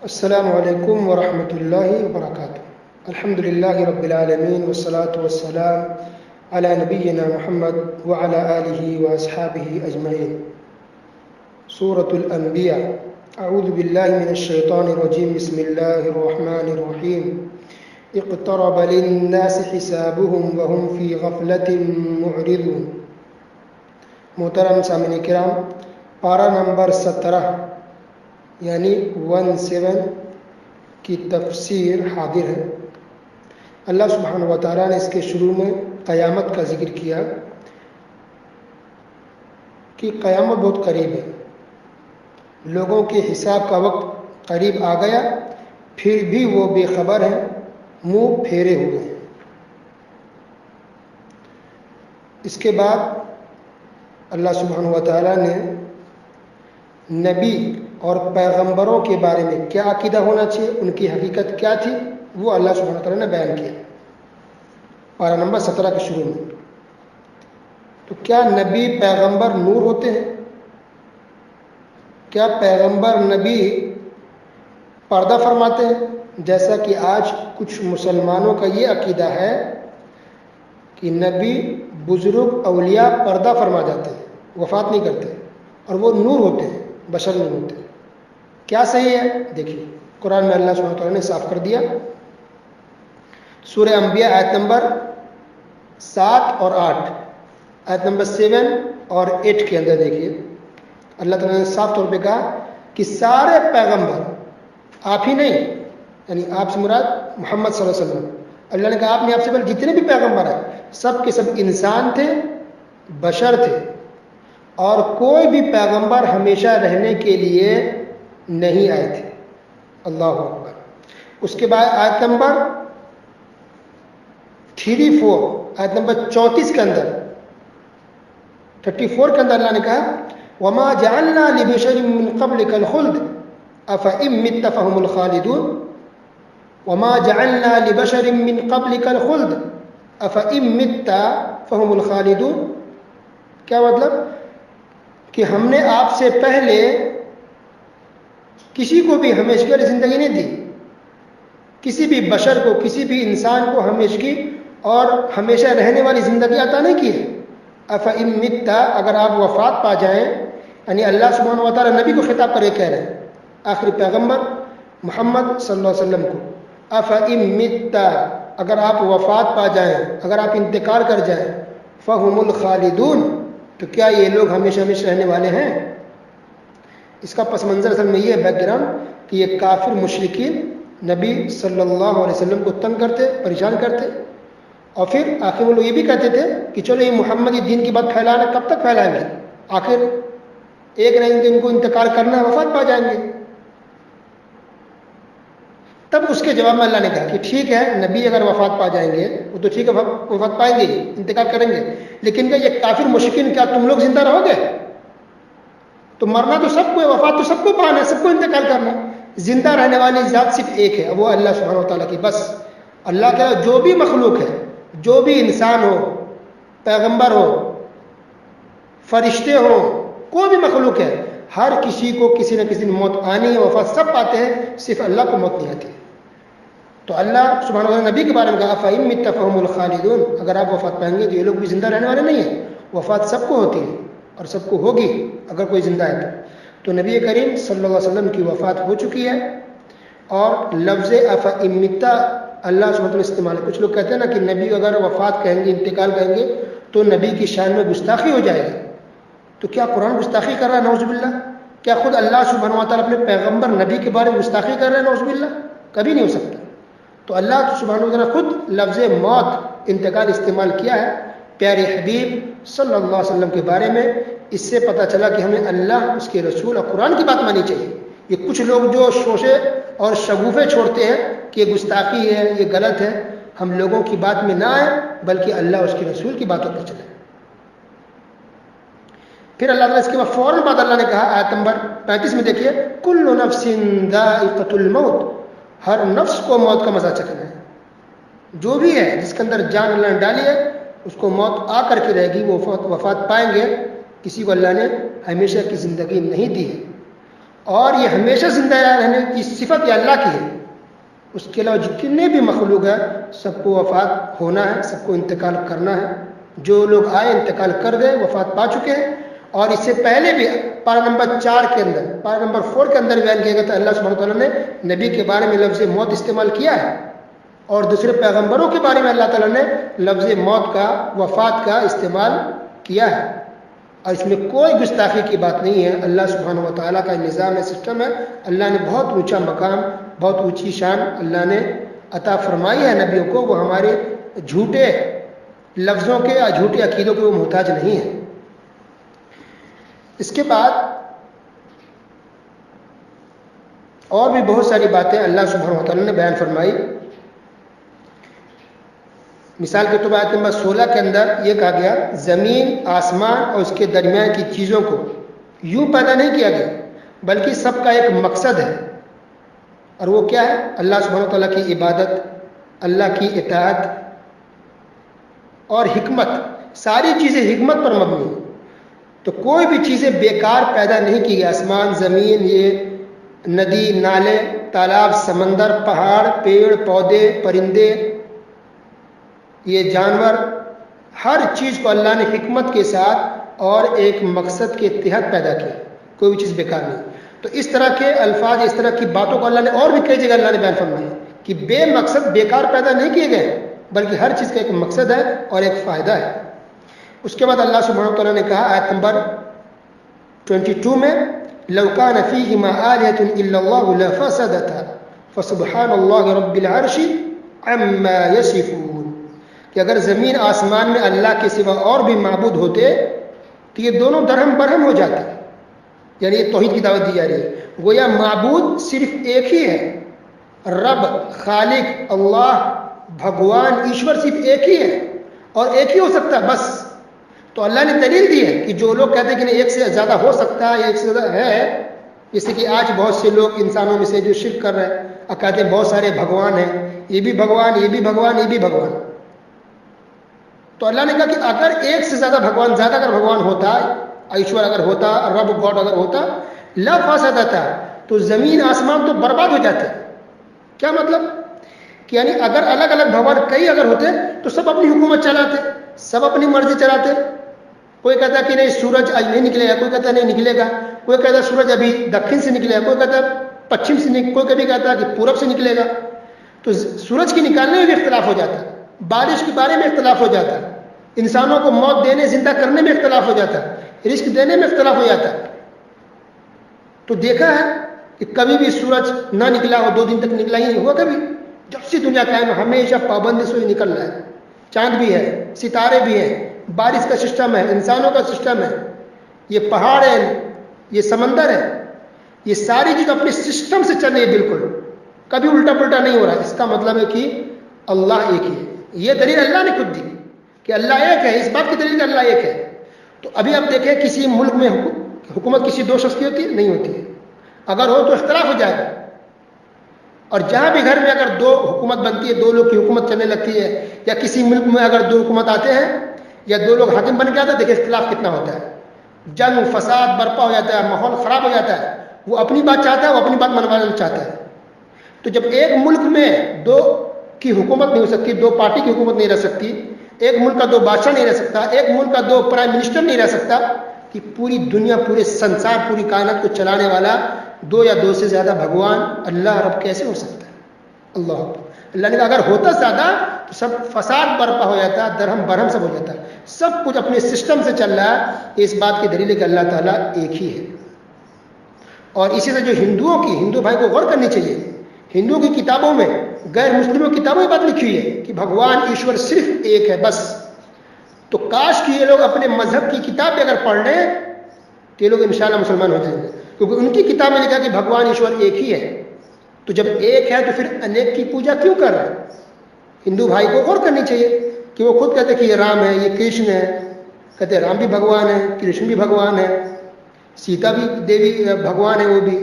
السلام علیکم ورحمۃ اللہ وبرکاتہ۔ الحمد للہ رب العالمین والصلاة والسلام علی نبینا محمد وعلی آلہ واصحابہ اجمعین۔ سورۃ الانبیاء۔ اعوذ باللہ من الشیطان الرجیم، بسم اللہ الرحمن الرحیم۔ اقترب للناس حسابهم وهم فی غفلۃ معرضون۔ محترم سامعین کرام، پارہ نمبر 17 یعنی 17 کی تفسیر حاضر ہے۔ اللہ سبحانہ و تعالیٰ نے اس کے شروع میں قیامت کا ذکر کیا کہ قیامت بہت قریب ہے، لوگوں کے حساب کا وقت قریب آ گیا، پھر بھی وہ بے خبر ہیں، منہ پھیرے ہوئے ہیں۔ اس کے بعد اللہ سبحانہ و تعالیٰ نے نبی اور پیغمبروں کے بارے میں کیا عقیدہ ہونا چاہیے، ان کی حقیقت کیا تھی، وہ اللہ سبحانہ وتعالیٰ نے بیان کیا پارہ نمبر 17 کے شروع میں۔ تو کیا نبی پیغمبر نور ہوتے ہیں؟ کیا پیغمبر نبی پردہ فرماتے ہیں؟ جیسا کہ آج کچھ مسلمانوں کا یہ عقیدہ ہے کہ نبی بزرگ اولیاء پردہ فرما جاتے ہیں، وفات نہیں کرتے، اور وہ نور ہوتے ہیں، بشر نہیں ہوتے۔ کیا صحیح ہے؟ دیکھیے قرآن میں اللہ سبحانہ وتعالیٰ نے صاف کر دیا۔ سورہ انبیاء آیت نمبر 7 اور 8، آیت نمبر 7 اور 8 کے اندر دیکھیے اللہ تعالیٰ نے صاف طور پہ کہا کہ سارے پیغمبر، آپ ہی نہیں، یعنی آپ سے مراد محمد صلی اللہ علیہ وسلم، اللہ نے کہا آپ نے آپ سے پہلے جتنے بھی پیغمبر ہیں سب کے سب انسان تھے، بشر تھے، اور کوئی بھی پیغمبر ہمیشہ رہنے کے لیے نہیں آئے تھے۔ اللہ اکبر۔ اس کے بعد آیت نمبر 34، آیت نمبر 34 کے اندر 34 کے اندر اللہ نے کہا وَمَا جَعَلْنَا لِبَشَرٍ مِّن قَبْلِكَ الْخُلْدَ أَفَإِن مِّتَّ فَهُمُ الْخَالِدُونَ وَمَا جَعَلْنَا لِبَشَرٍ مِّن قَبْلِكَ الْخُلْدَ أَفَإِن مِّتَّ فَهُمُ الْخَالِدُونَ۔ کیا مطلب کہ ہم نے آپ سے پہلے کسی کو بھی ہمیشگی والی زندگی نہیں دی، کسی بھی بشر کو، کسی بھی انسان کو ہمیشگی اور ہمیشہ رہنے والی زندگی عطا نہیں کی ہے۔ افإن مت، اگر آپ وفات پا جائیں، یعنی اللہ سبحانہ و تعالیٰ نبی کو خطاب کر کے کہہ رہے ہیں، آخری پیغمبر محمد صلی اللہ علیہ وسلم کو، افإن مت، اگر آپ وفات پا جائیں، اگر آپ انتقال کر جائیں، فہم الخالدون، تو کیا یہ لوگ ہمیشہ ہمیشہ رہنے والے ہیں؟ اس کا پس منظر اصل میں یہ ہے، بیک گراؤنڈ، کہ یہ کافر مشرکین نبی صلی اللہ علیہ وسلم کو تنگ کرتے، پریشان کرتے، اور پھر آخر وہ لوگ یہ بھی کہتے تھے کہ چلو یہ محمدی دین کی بات پھیلانا کب تک پھیلائیں گے، آخر ایک نہ ایک دن کو انتقال کرنا ہے، وفات پا جائیں گے۔ تب اس کے جواب میں اللہ نے کہا کہ ٹھیک ہے، نبی اگر وفات پا جائیں گے وہ تو ٹھیک ہے، وفات پائیں گے، انتقال کریں گے، لیکن کیا یہ کافر مشرکین، کیا تم لوگ زندہ رہو گے؟ تو مرنا تو سب کو ہے، وفات تو سب کو پانا ہے، سب کو انتقال کرنا ہے۔ زندہ رہنے والی ذات صرف ایک ہے، وہ اللہ سبحانہ و تعالیٰ کی، بس۔ اللہ کا جو بھی مخلوق ہے، جو بھی انسان ہو، پیغمبر ہو، فرشتے ہو، کوئی بھی مخلوق ہے، ہر کسی کو کسی نہ کسی دن موت آنی ہے، وفات سب پاتے ہیں، صرف اللہ کو موت نہیں آتی۔ تو اللہ سبحانہ و تعالیٰ نبی کے بارے میں کہا افإن مت فهم الخالدون، اگر آپ وفات پائیں گے تو یہ لوگ بھی زندہ رہنے والے نہیں ہیں، وفات سب کو ہوتی ہے اور سب کو ہوگی اگر کوئی زندہ ہے تو نبی کریم صلی اللہ علیہ وسلم کی وفات ہو چکی ہے، اور لفظ افإن مت اللہ سبحانہ وتعالیٰ استعمال ہے۔ کچھ لوگ کہتے ہیں نا کہ نبی اگر وفات کہیں گے، انتقال کہیں گے تو نبی کی شان میں گستاخی ہو جائے گی۔ تو کیا قرآن گستاخی کر رہا ہے؟ نعوذ باللہ۔ کیا خود اللہ سبحانہ وتعالیٰ اپنے پیغمبر نبی کے بارے میں گستاخی کر رہے ہیں؟ نعوذ باللہ، کبھی نہیں ہو سکتا۔ تو اللہ سبحانہ وتعالیٰ خود لفظ موت، انتقال استعمال کیا ہے پیارے حبیب صلی اللہ علیہ وسلم کے بارے میں۔ اس سے پتہ چلا کہ ہمیں اللہ، اس کے رسول اور قرآن کی بات مانی چاہیے۔ یہ کچھ لوگ جو شوشے اور شگوفے چھوڑتے ہیں کہ یہ گستاخی ہے، یہ غلط ہے، ہم لوگوں کی بات میں نہ آئیں بلکہ اللہ اور اس کے رسول کی باتوں پر چلیں۔ پھر اللہ تعالیٰ اس کے بعد فوراً بعد اللہ نے کہا آیت نمبر 35 میں دیکھیے کل نفس ذائقۃ الموت، ہر نفس کو موت کا مزہ چکھنا ہے۔ جو بھی ہے جس کے اندر جان اللہ نے ڈالی ہے اس کو موت آ کر کے رہے گی، وہ وفات پائیں گے۔ کسی کو اللہ نے ہمیشہ کی زندگی نہیں دی ہے۔ اور یہ ہمیشہ زندہ رہنے کی صفت یہ اللہ کی ہے. اس کے علاوہ جتنے بھی مخلوق ہے سب کو وفات ہونا ہے، سب کو انتقال کرنا ہے. جو لوگ آئے انتقال کر گئے، وفات پا چکے ہیں. اور اس سے پہلے بھی پارہ نمبر 4 کے اندر، پارہ نمبر 4 کے اندر بیان کیا گیا تھا اللہ سبحانہ تعالیٰ نے نبی کے بارے میں لفظ موت استعمال کیا ہے، اور دوسرے پیغمبروں کے بارے میں اللہ تعالیٰ نے لفظ موت کا، وفات کا استعمال کیا ہے. اور اس میں کوئی گستاخی کی بات نہیں ہے. اللہ سبحانہ و تعالیٰ کا نظام ہے، سسٹم ہے. اللہ نے بہت اونچا مقام، بہت اونچی شان اللہ نے عطا فرمائی ہے نبیوں کو. وہ ہمارے جھوٹے لفظوں کے یا جھوٹے عقیدوں کے وہ محتاج نہیں ہے. اس کے بعد اور بھی بہت ساری باتیں اللہ سبحانہ و تعالیٰ نے بیان فرمائی. مثال کے طور پر آیت نمبر 16 کے اندر یہ کہا گیا زمین، آسمان اور اس کے درمیان کی چیزوں کو یوں پیدا نہیں کیا گیا بلکہ سب کا ایک مقصد ہے. اور وہ کیا ہے؟ اللہ سبحانہ و تعالیٰ کی عبادت، اللہ کی اطاعت اور حکمت. ساری چیزیں حکمت پر مبنی ہیں. تو کوئی بھی چیزیں بیکار پیدا نہیں کی گئی. آسمان، زمین، یہ ندی، نالے، تالاب، سمندر، پہاڑ، پیڑ پودے، پرندے، یہ جانور، ہر چیز کو اللہ نے حکمت کے ساتھ اور ایک مقصد کے تحت پیدا کیا. کوئی بھی چیز بیکار نہیں. تو اس طرح کے الفاظ، اس طرح کی باتوں کو اللہ نے اور بھی کئی جگہ اللہ نے بیان فرمایا کہ بے مقصد بیکار پیدا نہیں کیے گئے بلکہ ہر چیز کا ایک مقصد ہے اور ایک فائدہ ہے. اس کے بعد اللہ سبحانہ و تعالیٰ نے کہا آیت نمبر 22 میں لو کان فیہما آلہۃ الا اللہ لفسدتا فسبحان اللہ رب العرش عما یصفون، کہ اگر زمین آسمان میں اللہ کے سوا اور بھی معبود ہوتے تو یہ دونوں درہم برہم ہو جاتے. یعنی یہ توحید کی دعوت دی جا رہی ہے. گویا معبود صرف ایک ہی ہے، رب، خالق، اللہ، بھگوان، ایشور صرف ایک ہی ہے اور ایک ہی ہو سکتا ہے بس. تو اللہ نے دلیل دی ہے کہ جو لوگ کہتے ہیں کہ نہیں ایک سے زیادہ ہو سکتا ہے یا ایک سے زیادہ ہے، جیسے کہ آج بہت سے لوگ انسانوں میں سے جو شرک کر رہے ہیں اور کہتے ہیں بہت سارے بھگوان ہیں، یہ بھی بھگوان، یہ بھی بھگوان، یہ بھی بھگوان. تو اللہ نے کہا کہ اگر ایک سے زیادہ بھگوان، زیادہ اگر بھگوان ہوتا، ایشور اگر ہوتا، رب گاڈ اگر ہوتا، لفسدتا، تو زمین آسمان تو برباد ہو جاتے. کیا مطلب؟ کہ یعنی اگر الگ الگ بھگوان کئی اگر ہوتے تو سب اپنی حکومت چلاتے، سب اپنی مرضی چلاتے. کوئی کہتا ہے کہ نہیں سورج آج نہیں نکلے گا، کوئی کہتا ہے نہیں نکلے گا، کوئی کہتا ہے سورج ابھی دکن سے نکلے گا، کوئی کہتا ہے پچھم سے کوئی کبھی کہتا ہے کہ پورب سے نکلے گا. تو سورج کی نکالنے میں بھی اختلاف ہو جاتا ہے، بارش کے بارے میں اختلاف ہو جاتا ہے، انسانوں کو موت دینے، زندہ کرنے میں اختلاف ہو جاتا ہے، رزق دینے میں اختلاف ہو جاتا ہے. تو دیکھا ہے کہ کبھی بھی سورج نہ نکلا ہو، 2 دن تک نکلا ہی نہیں ہوا کبھی. جب سے دنیا قائم ہمیشہ پابندی سے ہی نکل رہا ہے. چاند بھی ہے، ستارے بھی ہیں، بارش کا سسٹم ہے، انسانوں کا سسٹم ہے، یہ پہاڑ ہے، یہ سمندر ہے، یہ ساری چیز اپنے سسٹم سے چل رہی ہے. بالکل کبھی الٹا پلٹا نہیں ہو رہا. اس کا مطلب ہے کہ اللہ ایک ہی ہے. یہ دلیل اللہ نے خود دی کہ اللہ ایک ہے. اس بات کی دلیل اللہ ایک ہے. تو ابھی آپ دیکھیں کسی ملک میں حکومت کسی 2 شخص کی ہوتی ہے؟ نہیں ہوتی ہے. اگر ہو تو اختلاف ہو جائے گا. اور جہاں بھی گھر میں اگر 2 حکومت بنتی ہے، 2 لوگ کی حکومت چلنے لگتی ہے، یا کسی ملک میں اگر 2 حکومت آتے ہیں یا 2 لوگ حاکم بن کے آتے ہیں، دیکھیں اختلاف کتنا ہوتا ہے. جنگ فساد برپا ہو جاتا ہے، ماحول خراب ہو جاتا ہے. وہ اپنی بات چاہتا ہے، وہ اپنی بات منوانا چاہتا ہے. تو جب ایک ملک میں 2 کی حکومت نہیں ہو سکتی، 2 پارٹی کی حکومت نہیں رہ سکتی، ایک ملک کا 2 بادشاہ نہیں رہ سکتا، ایک ملک کا 2 پرائم منسٹر نہیں رہ سکتا، کہ پوری دنیا، پورے سنسار، پوری کائنات کو چلانے والا 2 یا 2 سے زیادہ بھگوان اللہ رب کیسے ہو سکتا ہے؟ اللہ اللہ نے کہا اگر ہوتا زیادہ تو سب فساد برپا ہو جاتا، درہم برہم سب ہو جاتا. سب کچھ اپنے سسٹم سے چل رہا ہے. اس بات کی دلیل ہے کہ اللہ تعالیٰ ایک ہی ہے. اور اسی سے جو ہندو بھائی کو غور کرنی چاہیے. ہندوؤں کی کتابوں میں، غیر مسلموں کی کتابوں میں بات لکھی ہوئی ہے کہ بھگوان ایشور صرف ایک ہے بس. تو کاش کہ یہ لوگ اپنے مذہب کی کتاب بھی اگر پڑھ لیں تو یہ لوگ انشاءاللہ مسلمان ہو جائیں گے، کیونکہ ان کی کتاب میں لکھا کہ بھگوان ایشور ایک ہی ہے. تو جب ایک ہے تو پھر انیک کی پوجا کیوں کر رہے ہیں؟ ہندو بھائی کو غور کرنی چاہیے کہ وہ خود کہتے ہیں کہ یہ رام ہے، یہ کرشن ہے، کہتے ہیں رام بھی بھگوان ہے، کرشن بھی بھگوان ہے، سیتا بھی دیوی بھگوان ہے وہ بھی،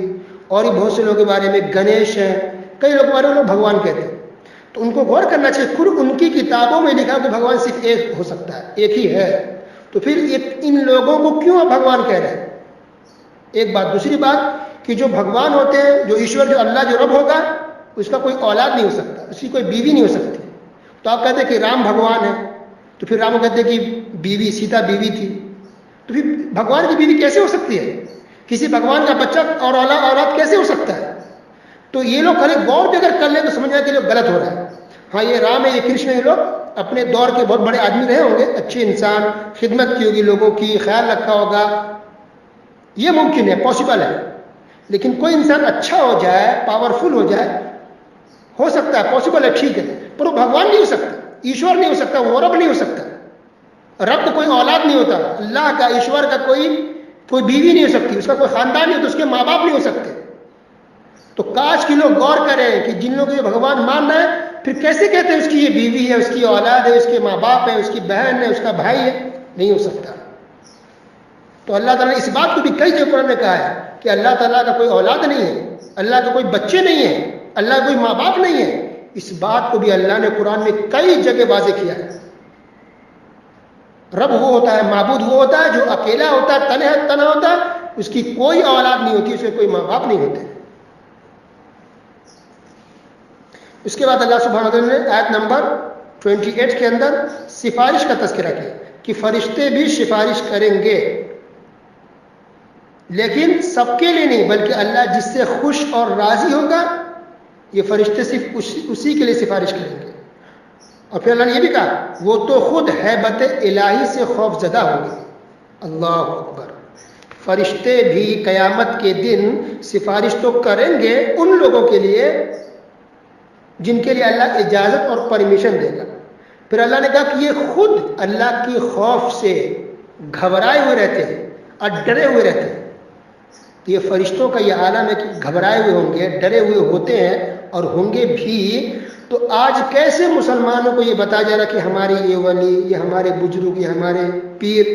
اور بھی بہت سے لوگوں کے بارے میں گنیش ہیں، کئی لوگ بارے میں لوگ بھگوان کہتے ہیں. تو ان کو غور کرنا چاہیے. خود ان کی کتابوں میں لکھا کہ بھگوان صرف ایک ہو سکتا ہے، ایک ہی ہے. تو پھر ان لوگوں کو کیوں بھگوان کہہ رہے ہیں؟ ایک بات. دوسری بات، کہ جو بھگوان ہوتے ہیں، جو ایشور، جو اللہ، جو رب ہوگا، اس کا کوئی اولاد نہیں ہو سکتا، اس کی کوئی بیوی نہیں ہو سکتی. تو آپ کہتے ہیں کہ رام بھگوان ہے، تو پھر رام کہتے ہیں کہ بیوی سیتا بیوی تھی، تو پھر بھگوان کی بیوی کیسے ہو سکتی ہے؟ کسی بھگوان کا بچہ اور اولاد کیسے ہو سکتا ہے؟ تو یہ لوگ خالی غور بھی اگر کر لیں تو سمجھ جائے کہ لوگ غلط ہو رہا ہے. ہاں یہ رام ہے، یہ کرشن ہے، یہ لوگ اپنے دور کے بہت بڑے آدمی رہے ہوں گے، اچھے انسان، خدمت کی ہوگی لوگوں کی، خیال رکھا ہوگا، یہ ممکن ہے، پاسبل ہے. لیکن کوئی انسان اچھا ہو جائے، پاورفل ہو جائے، ہو سکتا ہے، پاسبل ہے، ٹھیک ہے، پر وہ بھگوان نہیں ہو سکتا، ایشور نہیں ہو سکتا، وہ رب نہیں ہو سکتا. رب کا کوئی اولاد نہیں ہوتا، اللہ کا، ایشور کا کوئی بیوی نہیں ہو سکتی، اس کا کوئی خاندان نہیں ہوتا، اس کے ماں باپ نہیں ہو سکتے. تو کاش کہ لوگ غور کریں کہ جن لوگوں کو بھگوان مان رہے ہیں، پھر کیسے کہتے ہیں اس کی یہ بیوی ہے، اس کی اولاد ہے، اس کے ماں باپ ہے، اس کی بہن ہے، اس کا بھائی ہے؟ نہیں ہو سکتا. تو اللہ تعالیٰ نے اس بات کو بھی کئی جگہ قرآن میں کہا ہے کہ اللہ تعالیٰ کا کوئی اولاد نہیں ہے، اللہ کے کوئی بچے نہیں ہیں، اللہ کا کوئی ماں باپ نہیں ہے. اس بات کو بھی اللہ نے قرآن میں کئی جگہ واضح کیا ہے. رب وہ ہوتا ہے، معبود وہ ہوتا ہے جو اکیلا ہوتا ہے، تنہا ہوتا ہے، اس کی کوئی اولاد نہیں ہوتی، اس کے کوئی ماں باپ نہیں ہوتے. اس کے بعد اللہ سبحانہ وتعالی نے آیت نمبر 28 کے اندر سفارش کا تذکرہ کیا کہ فرشتے بھی سفارش کریں گے، لیکن سب کے لیے نہیں، بلکہ اللہ جس سے خوش اور راضی ہوگا، یہ فرشتے صرف اسی کے لیے سفارش کریں گے. اور پھر اللہ نے یہ بھی کہا وہ تو خود ہیبت الہی سے خوف زدہ ہوں گے. اللہ اکبر. فرشتے بھی قیامت کے دن سفارش تو کریں گے ان لوگوں کے لیے جن کے لیے اللہ اجازت اور پرمیشن دے گا. پھر اللہ نے کہا کہ یہ خود اللہ کی خوف سے گھبرائے ہوئے رہتے ہیں اور ڈرے ہوئے رہتے ہیں. تو یہ فرشتوں کا یہ عالم ہے کہ گھبرائے ہوئے ہوں گے، ڈرے ہوئے ہوتے ہیں اور ہوں گے بھی. تو آج کیسے مسلمانوں کو یہ بتایا جا رہا کہ ہماری یہ ولی، یہ ہمارے بزرگ، یہ ہمارے پیر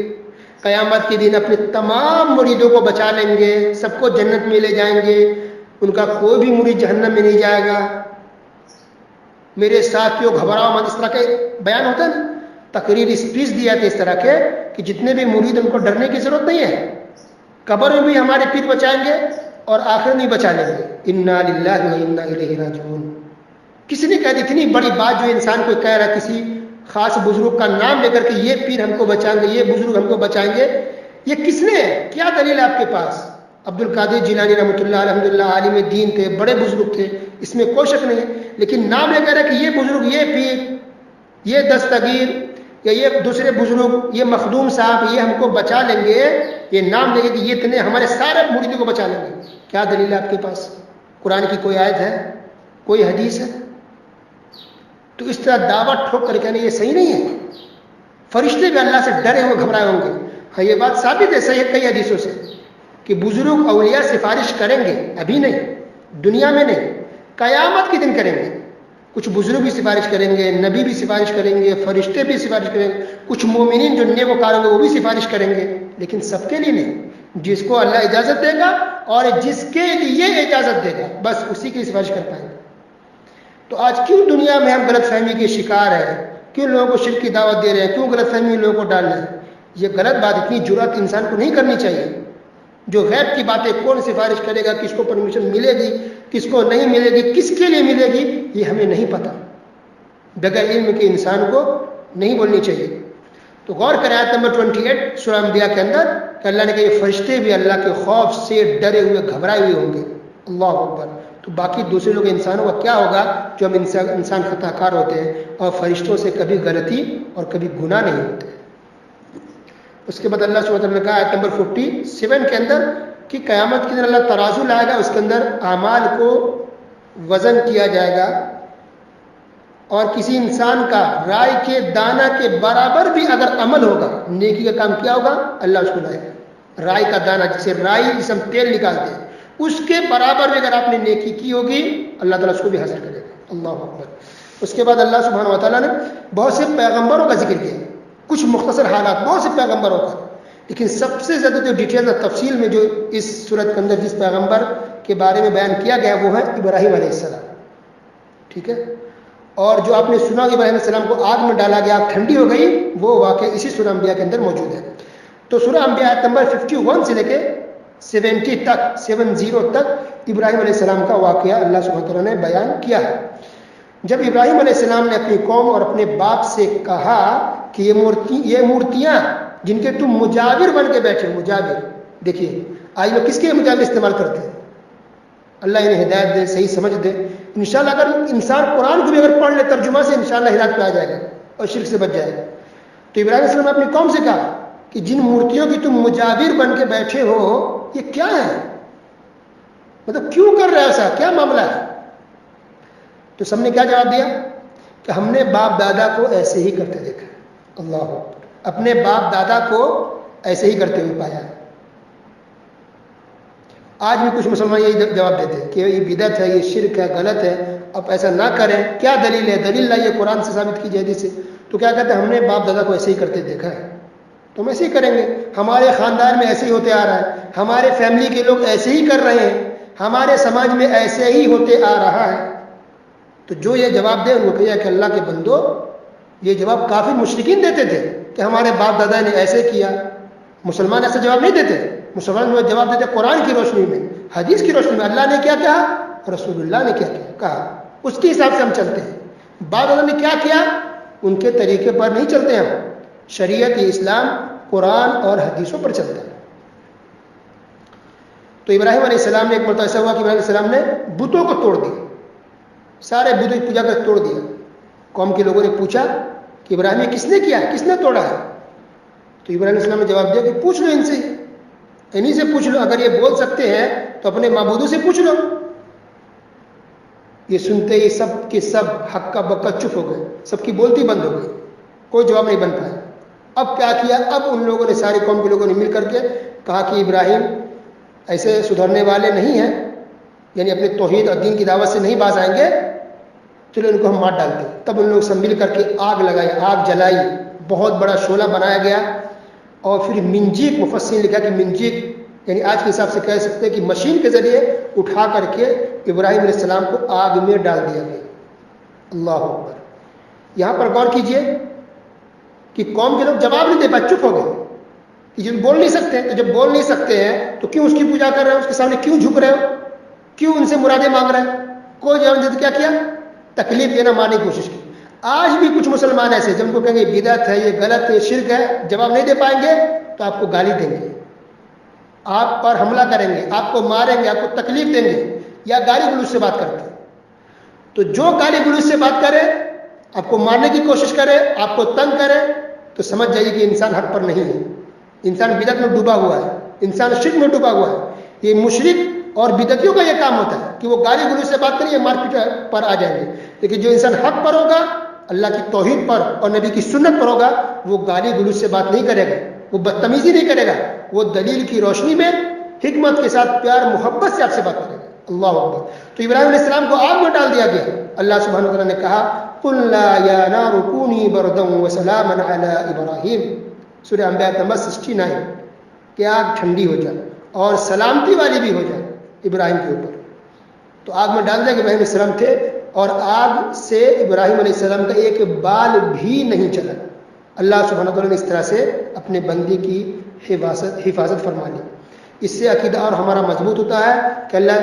قیامت کے دن اپنے تمام مریدوں کو بچا لیں گے، سب کو جنت میں لے جائیں گے، ان کا کوئی بھی مرید جہنم میں نہیں جائے گا. میرے ساتھیوں گھبراؤ مت، اس طرح کے بیان ہوتا ہے نا، تقریر اسپیچ دیا تھا اس طرح کے کہ جتنے بھی مرید ان کو ڈرنے کی ضرورت نہیں ہے، قبر میں بھی ہمارے پیر بچائیں گے اور آخر میں بچا لیں گے. انا للہ و انا الیہ راجعون. کسی نے کہا اتنی بڑی بات جو انسان کو کہہ رہا ہے کسی خاص بزرگ کا نام لے کر کہ یہ پیر ہم کو بچائیں گے، یہ بزرگ ہم کو بچائیں گے، یہ کس نے؟ کیا دلیل ہے آپ کے پاس؟ عبد القادر جیلانی رحمۃ اللہ الحمدللہ عالم دین تھے، بڑے بزرگ تھے، اس میں کوئی شک نہیں ہے، لیکن نام لے کر کہ یہ بزرگ، یہ پیر، یہ دستگیر یا یہ دوسرے بزرگ، یہ مخدوم صاحب یہ ہم کو بچا لیں گے، یہ نام لے گے کہ یہ اتنے ہمارے سارے مریدوں کو بچا لیں گے. کیا دلیل ہے آپ کے پاس؟ قرآن کی کوئی آیت ہے؟ کوئی حدیث ہے؟ تو اس طرح دعوت ٹھوک کر کہنا یہ صحیح نہیں ہے. فرشتے بھی اللہ سے ڈرے ہوئے گھبرائے ہوں گے. ہاں یہ بات ثابت ہے صحیح کئی حدیثوں سے کہ بزرگ اولیاء سفارش کریں گے، ابھی نہیں، دنیا میں نہیں، قیامت کے دن کریں گے. کچھ بزرگ بھی سفارش کریں گے، نبی بھی سفارش کریں گے، فرشتے بھی سفارش کریں گے، کچھ مومنین جو نیک وکار ہوں گے وہ بھی سفارش کریں گے، لیکن سب کے لیے نہیں. جس کو اللہ اجازت دے گا اور جس کے لیے اجازت دے گا بس اسی کی سفارش کر پائیں گے. تو آج کیوں دنیا میں ہم غلط فہمی کے شکار ہیں؟ کیوں لوگوں کو شرک کی دعوت دے رہے ہیں؟ کیوں غلط فہمی لوگوں کو ڈال رہے ہیں؟ یہ غلط بات، اتنی جرأت انسان کو نہیں کرنی چاہیے. جو غیب کی باتیں کون سفارش کرے گا، کس کو پرمیشن ملے گی، کس کو نہیں ملے گی، کس کے لیے ملے گی، یہ ہمیں نہیں پتہ. بغیر علم کے انسان کو نہیں بولنی چاہیے. تو غور کریں آیت نمبر 28 سورہ انبیاء کے اندر کہ اللہ نے کہا یہ فرشتے بھی اللہ کے خوف سے ڈرے ہوئے گھبرائے ہوئے ہوں گے. اللہ اکبر. تو باقی دوسرے لوگ انسانوں کا کیا ہوگا جو ہم انسان خطا کار ہوتے ہیں اور فرشتوں سے کبھی غلطی اور کبھی گناہ نہیں ہوتے. اس کے بعد اللہ سبحانہ وتعالی نے کہا آیت نمبر 47 کے اندر کہ قیامت کے دن اللہ ترازو لائے گا، اس کے اندر اعمال کو وزن کیا جائے گا اور کسی انسان کا رائے کے دانہ کے برابر بھی اگر عمل ہوگا، نیکی کا کام کیا ہوگا، اللہ اس کو لائے گا. رائے کا دانہ، جسے رائی جسے ہم تیل نکالتے ہیں، اس کے برابر بھی اگر آپ نے نیکی کی ہوگی اللہ تعالیٰ اس کو بھی حاصل کرے گا. اللہ اکبر. اس کے بعد اللہ سبحانہ وتعالیٰ نے بہت سے پیغمبروں کا ذکر کیا، کچھ مختصر حالات بہت سے پیغمبروں کا، لیکن سب سے زیادہ جو ڈیٹیل اور تفصیل میں جو اس صورت کے اندر جس پیغمبر کے بارے میں بیان کیا گیا وہ ہے ابراہیم علیہ السلام. ٹھیک ہے. اور جو آپ نے سنا کہ ابراہیم علیہ السلام کو آگ میں ڈالا گیا، آگ ٹھنڈی ہو گئی، وہ واقعہ اسی سورہ انبیاء کے اندر موجود ہے. تو سورہ انبیاء آیت نمبر 51 سے لے کے 70 تک 70 تک ابراہیم علیہ السلام کا واقعہ اللہ سبحانہ وتعالیٰ نے بیان کیا ہے۔ جب ابراہیم علیہ السلام نے اپنی قوم اور اپنے باپ سے کہا کہ یہ مورتیاں جن کے تم مجاور بن کے بیٹھے، مجاور، دیکھیے آج لوگ کس کے مجاور استعمال کرتے ہیں؟ اللہ انہیں ہدایت دے، صحیح سمجھ دے۔ انشاءاللہ اگر انسان قرآن کو بھی اگر پڑھ لے ترجمہ سے، انشاءاللہ ہدایت پہ آ جائے گا اور شرک سے بچ جائے گا۔ تو ابراہیم علیہ السلام نے اپنی قوم سے کہا کہ جن مورتیوں کی تم مجاور بن کے بیٹھے ہو یہ کیا ہے؟ مطلب کیوں کر رہے ہو ایسا؟ کیا معاملہ ہے؟ تو سب نے کیا جواب دیا کہ ہم نے باپ دادا کو ایسے ہی کرتے دیکھا۔ اللہ اکبر، اپنے باپ دادا کو ایسے ہی کرتے ہوئے پایا۔ آج بھی کچھ مسلمان یہی جواب دیتے ہیں کہ یہ بدعت ہے، یہ شرک ہے، غلط ہے، اب ایسا نہ کریں۔ کیا دلیل ہے؟ دلیل لائیے، قرآن سے ثابت کیجیے، حدیث سے۔ تو کیا کہتے ہیں؟ ہم نے باپ دادا کو ایسے ہی کرتے دیکھا ہے تو ہم ایسے ہی کریں گے۔ ہمارے خاندان میں ایسے ہی ہوتے آ رہا ہے، ہمارے فیملی کے لوگ ایسے ہی کر رہے ہیں، ہمارے سماج میں ایسے ہی ہوتے آ رہا ہے۔ تو جو یہ جواب دے ان کو کہا کہ اللہ کے بندو، یہ جواب کافی مشرکین دیتے تھے کہ ہمارے باپ دادا نے ایسے کیا۔ مسلمان ایسا جواب نہیں دیتے۔ مسلمان جواب دیتے قرآن کی روشنی میں، حدیث کی روشنی میں، اللہ نے کیا کہا، رسول اللہ نے کیا کہا، اس کے حساب سے ہم چلتے ہیں۔ باپ دادا نے کیا کیا، ان کے طریقے پر نہیں چلتے ہم۔ شریعت اسلام قرآن اور حدیثوں پر چلتا ہے۔ تو ابراہیم علیہ السلام نے ایک مرتبہ ایسا ہوا کہ ابراہیم علیہ السلام نے بتوں کو توڑ دیا، سارے بتوں کی پوجا کر توڑ دیا۔ قوم کے لوگوں نے پوچھا کہ ابراہیم یہ کس نے کیا، کس نے توڑا ہے؟ تو ابراہیم علیہ السلام نے جواب دیا کہ پوچھ لو ان سے، انہی سے پوچھ لو، اگر یہ بول سکتے ہیں تو اپنے معبودوں سے پوچھ لو۔ یہ سنتے ہی سب کے سب ہکا بکا چپ ہو گئے، سب کی بولتی بند ہو گئی، کوئی جواب نہیں بن پایا۔ اب کیا کیا؟ اب ان لوگوں نے، ساری قوم کے لوگوں نے مل کر کے کہا کہ ابراہیم ایسے سدھرنے والے نہیں ہیں، یعنی اپنے توحید اور دین کی دعوت سے نہیں باز آئیں گے، چلو ان کو ہم مار ڈالتے ہیں۔ تب ان لوگ سب مل کر کے آگ لگائی، آگ جلائی، بہت بڑا شعلہ بنایا گیا، اور پھر منجیک، مفسرین نے لکھا کہ منجیک یعنی آج کے حساب سے کہہ سکتے ہیں کہ مشین کے ذریعے اٹھا کر کے ابراہیم علیہ السلام کو آگ میں ڈال دیا گیا۔ اللہ اکبر۔ یہاں پر غور کیجئے کہ قوم کے لوگ جواب نہیں دے پائے، چپ ہو گئے کہ جب بول نہیں سکتے، تو جب بول نہیں سکتے ہیں تو کیوں اس کی پوجا کر رہے ہو، اس کے سامنے کیوں جھک رہے ہو، کیوں ان سے مرادیں مانگ رہے ہیں؟ کوئی جواب نہیں دیتے۔ کیا تکلیف دینا، ماننے کی کوشش کی۔ آج بھی کچھ مسلمان ایسے جن کو کہیں گے بدعت ہے، یہ غلط ہے، شرک ہے، جواب نہیں دے پائیں گے تو آپ کو گالی دیں گے، آپ پر حملہ کریں گے، آپ کو ماریں گے، آپ کو تکلیف دیں گے، یا گالی گلوچ سے بات کرتے ہیں۔ تو جو گالی گلوچ سے بات کرے، آپ کو مارنے کی کوشش کرے، آپ کو تنگ کرے، تو سمجھ جائیے کہ انسان حق پر نہیں ہے، انسان بدعت میں ڈوبا ہوا ہے، انسان شرک میں ڈوبا ہوا ہے۔ یہ مشرک اور بدعتیوں کا یہ کام ہوتا ہے کہ وہ گالی گلوچ سے بات کریں، یہ مار پیٹ پر آ جائیں گے۔ لیکن جو انسان حق پر ہوگا، اللہ کی توحید پر اور نبی کی سنت پر ہوگا، وہ گالی گلوچ سے بات نہیں کرے گا، وہ بدتمیزی نہیں کرے گا، وہ دلیل کی روشنی میں حکمت کے ساتھ پیار محبت سے آپ سے بات کرے گا۔ اللہ اکبر۔ تو ابراہیم علیہ السلام کو آگ میں ڈال دیا گیا۔ اللہ سبحانہ وتعالیٰ نے کہا قُلْنَا يَا نَارُ كُونِي بَرْدًا وَسَلَامًا عَلَىٰ إِبْرَاهِيمَ، سورہ انبیاء نمبر 69، کہ آگ ٹھنڈی ہو جائے اور سلامتی والی بھی ہو جائے ابراہیم کے اوپر۔ تو آگ میں ڈال دیا کہ ابراہیم علیہ السلام تھے، اور آگ سے ابراہیم علیہ السلام کا ایک بال بھی نہیں چلا۔ اللہ سبحانہ وتعالیٰ نے اس طرح سے اپنے بندے کی حفاظت فرما لی۔ اس سے عقیدہ اور ہمارا مضبوط ہوتا ہے کہ اللہ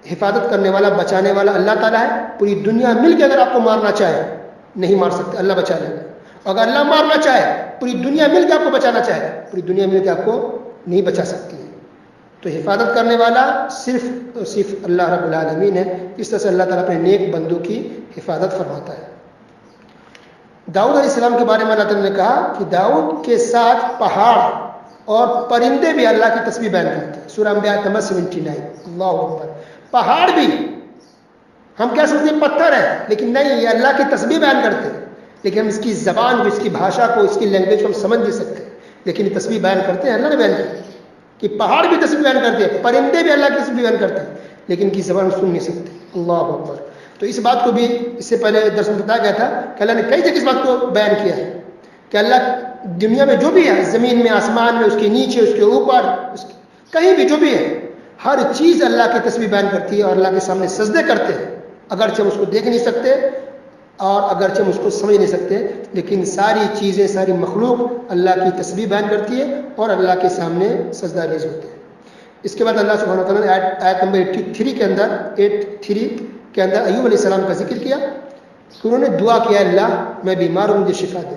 حفاظت کرنے والا، بچانے والا اللہ تعالیٰ ہے۔ پوری دنیا مل کے اگر آپ کو مارنا چاہے نہیں مار سکتے، اللہ بچا لے گا۔ اگر اللہ مارنا چاہے، پوری دنیا مل کے آپ کو بچانا چاہے، پوری دنیا مل کے آپ کو نہیں بچا سکتی ہے۔ تو حفاظت کرنے والا صرف اور صرف اللہ رب العالمین ہے۔ اس طرح سے اللہ تعالیٰ اپنے نیک بندوں کی حفاظت فرماتا ہے۔ داؤد علیہ السلام کے بارے میں اللہ تعالیٰ نے کہا کہ داؤد کے ساتھ پہاڑ اور پرندے بھی اللہ کی تسبیح بیان کرتے ہیں، سورہ انبیاء نمبر 79۔ اللہ اکبر۔ پہاڑ بھی، ہم کیا سمجھتے ہیں پتھر ہے، لیکن نہیں، یہ اللہ کی تسبیح بیان کرتے ہیں۔ لیکن ہم اس کی زبان کو، اس کی بھاشا کو، اس کی لینگویج کو ہم سمجھ نہیں سکتے، لیکن یہ تسبیح بیان کرتے ہیں، اللہ نے بیان کی کہ پہاڑ بھی تسبیح بیان کرتے ہیں، پرندے بھی اللہ کی تسبیح بیان کرتے ہیں، لیکن ان کی زبان ہم سن نہیں سکتے۔ اللہ اکبر۔ تو اس بات کو بھی اس سے پہلے درس میں بتایا گیا تھا کہ اللہ نے کئی جگہ اس بات کو بیان کیا ہے کہ اللہ دنیا میں جو بھی ہے، زمین میں، آسمان میں، اس کے نیچے، اس کے اوپر، کہیں بھی جو بھی ہے، ہر چیز اللہ کی تسبیح بیان کرتی ہے اور اللہ کے سامنے سجدے کرتے ہیں، اگرچہ ہم اس کو دیکھ نہیں سکتے اور اگرچہ ہم اس کو سمجھ نہیں سکتے، لیکن ساری چیزیں، ساری مخلوق اللہ کی تسبیح بیان کرتی ہے اور اللہ کے سامنے سجدہ ریز ہوتے ہیں۔ اس کے بعد اللہ سبحانہ وتعالیٰ نے آیت نمبر 83 کے اندر ایوب علیہ السلام کا ذکر کیا کہ انہوں نے دعا کیا اللہ میں بیمار ہوں مجھے شفا دے.